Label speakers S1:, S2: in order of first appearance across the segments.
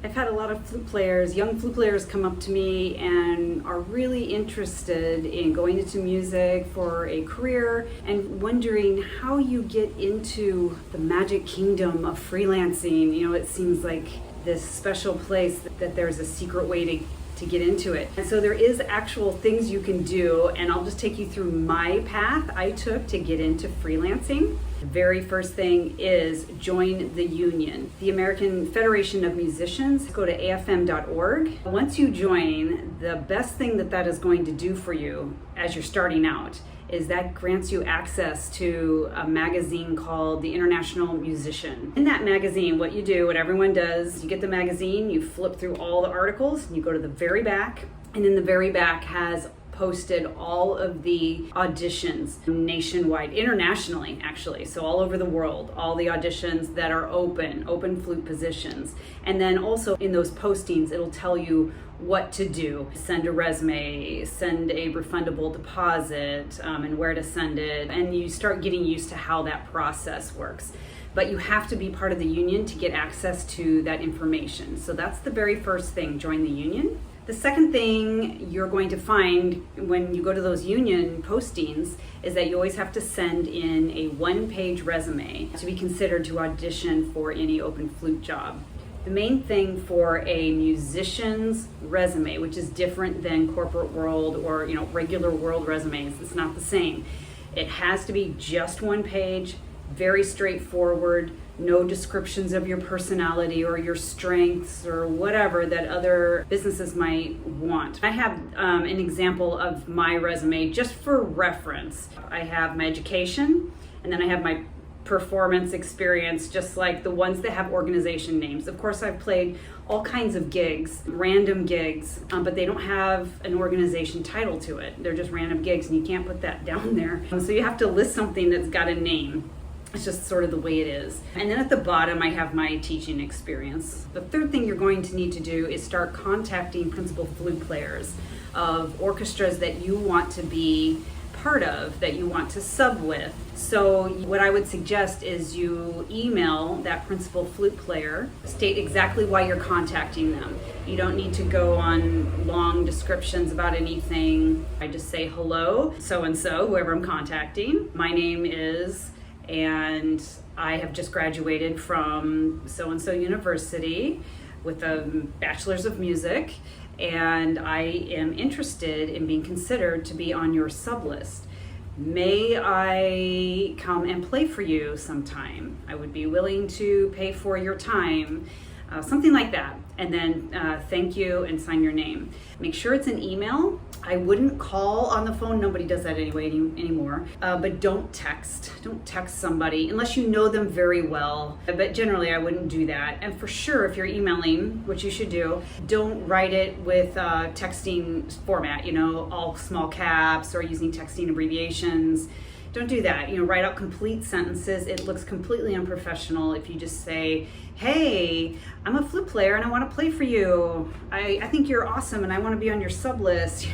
S1: I've had a lot of flute players, young flute players come up to me and are really interested in going into music for a career and wondering how you get into the magic kingdom of freelancing. It seems like this special place that there's a secret way to get into it. And so there is actual things you can do, and I'll just take you through my path I took to get into freelancing. The very first thing is join the union, the American Federation of Musicians. Go to afm.org. Once you join, the best thing that is going to do for you as you're starting out is that grants you access to a magazine called the International Musician. In that magazine, what you do, what everyone does, you get the magazine, you flip through all the articles, and you go to the very back, and in the very back has posted all of the auditions nationwide, internationally actually, so all over the world, all the auditions that are open flute positions. And then also in those postings, it'll tell you what to do. Send a resume, send a refundable deposit, and where to send it. And you start getting used to how that process works. But you have to be part of the union to get access to that information. So that's the very first thing, join the union. The second thing you're going to find when you go to those union postings is that you always have to send in a one-page resume to be considered to audition for any open flute job. The main thing for a musician's resume, which is different than corporate world or regular world resumes, it's not the same. It has to be just one page, very straightforward, no descriptions of your personality or your strengths or whatever that other businesses might want. I have an example of my resume just for reference. I have my education, and then I have my performance experience, just like the ones that have organization names. Of course, I've played all kinds of gigs, random gigs, but they don't have an organization title to it. They're just random gigs, and you can't put that down there. So you have to list something that's got a name. It's just sort of the way it is. And then at the bottom, I have my teaching experience. The third thing you're going to need to do is start contacting principal flute players of orchestras that you want to be part of, that you want to sub with. So what I would suggest is you email that principal flute player, state exactly why you're contacting them. You don't need to go on long descriptions about anything. I just say, hello, so-and-so, whoever I'm contacting. My name is, and I have just graduated from so-and-so university with a bachelor's of music, and I am interested in being considered to be on your sub list. May I come and play for you sometime? I would be willing to pay for your time, something like that. And then thank you and sign your name. Make sure it's an email. I wouldn't call on the phone. Nobody does that anymore. But don't text. Don't text somebody unless you know them very well. But generally, I wouldn't do that. And for sure, if you're emailing, which you should do, don't write it with texting format, all small caps or using texting abbreviations. Don't do that. Write out complete sentences. It looks completely unprofessional if you just say, hey, I'm a flute player and I want to play for you. I think you're awesome and I want to be on your sub list.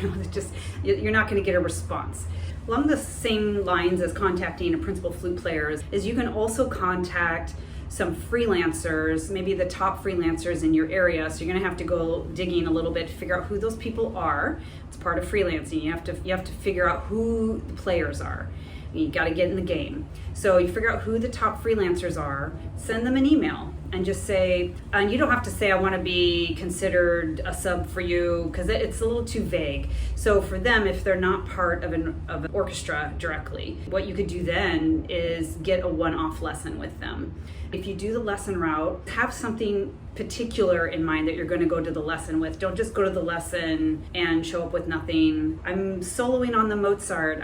S1: You're not going to get a response. Along the same lines as contacting a principal flute player is you can also contact some freelancers, maybe the top freelancers in your area. So you're going to have to go digging a little bit to figure out who those people are. It's part of freelancing. You have to figure out who the players are. You got to get in the game. So you figure out who the top freelancers are, send them an email and just say, and you don't have to say, I want to be considered a sub for you, because it's a little too vague. So for them, if they're not part of an orchestra directly, what you could do then is get a one-off lesson with them. If you do the lesson route, have something particular in mind that you're going to go to the lesson with. Don't just go to the lesson and show up with nothing. I'm soloing on the Mozart.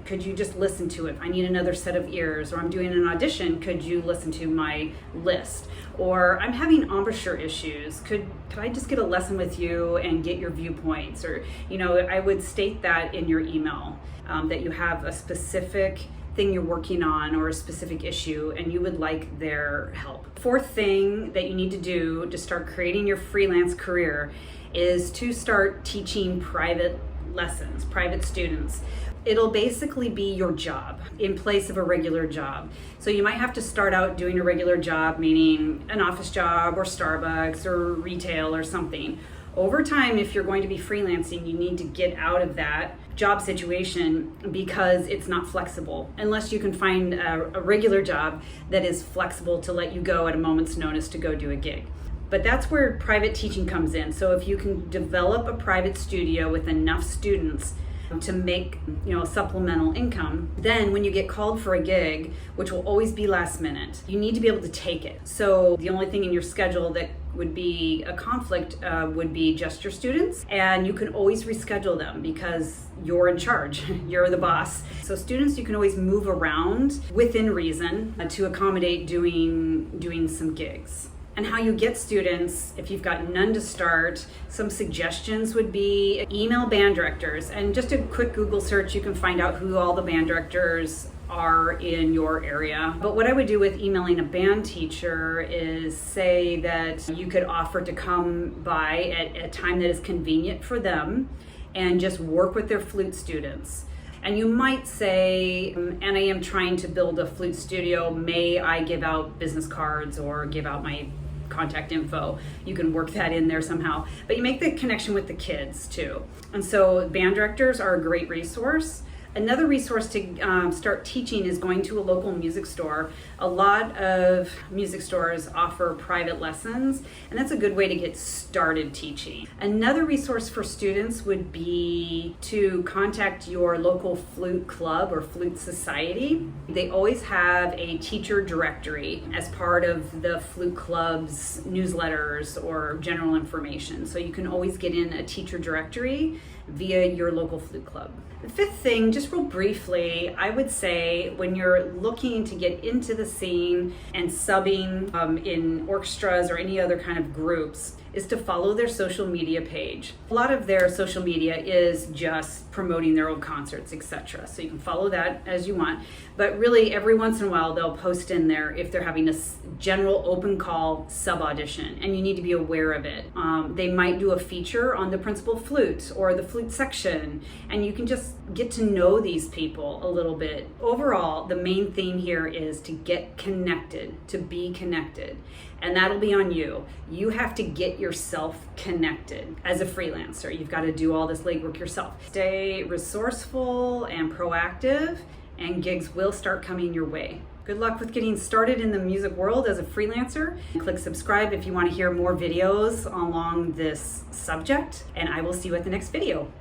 S1: Could you just listen to it? I need another set of ears. Or I'm doing an audition. Could you listen to my list? Or I'm having embouchure issues. Could I just get a lesson with you and get your viewpoints? Or, I would state that in your email, that you have a specific thing you're working on or a specific issue and you would like their help. Fourth thing that you need to do to start creating your freelance career is to start teaching private lessons, private students. It'll basically be your job in place of a regular job. So you might have to start out doing a regular job, meaning an office job or Starbucks or retail or something. Over time, if you're going to be freelancing, you need to get out of that job situation because it's not flexible unless you can find a regular job that is flexible to let you go at a moment's notice to go do a gig. But that's where private teaching comes in. So if you can develop a private studio with enough students to make, a supplemental income, then when you get called for a gig, which will always be last minute, you need to be able to take it. So the only thing in your schedule that would be a conflict would be just your students, and you can always reschedule them because you're in charge, you're the boss. So students, you can always move around within reason to accommodate doing some gigs. And how you get students, if you've got none to start, some suggestions would be email band directors. And just a quick Google search, you can find out who all the band directors are in your area. But what I would do with emailing a band teacher is say that you could offer to come by at a time that is convenient for them and just work with their flute students. And you might say, and I am trying to build a flute studio, may I give out business cards or give out my contact info? You can work that in there somehow. But you make the connection with the kids too. And so band directors are a great resource. Another resource to start teaching is going to a local music store. A lot of music stores offer private lessons, and that's a good way to get started teaching. Another resource for students would be to contact your local flute club or flute society. They always have a teacher directory as part of the flute club's newsletters or general information. So you can always get in a teacher directory via your local flute club. The fifth thing, just real briefly, I would say when you're looking to get into the scene and subbing in orchestras or any other kind of groups, is to follow their social media page. A lot of their social media is just promoting their own concerts, etc. So you can follow that as you want, but really every once in a while they'll post in there if they're having a general open call sub audition, and you need to be aware of it. They might do a feature on the principal flute or the flute section, and you can just get to know these people a little bit. Overall, the main theme here is to get connected, to be connected. And that'll be on you. You have to get yourself connected. As a freelancer, you've got to do all this legwork yourself. Stay resourceful and proactive, and gigs will start coming your way. Good luck with getting started in the music world as a freelancer. Click subscribe if you want to hear more videos along this subject, and I will see you at the next video.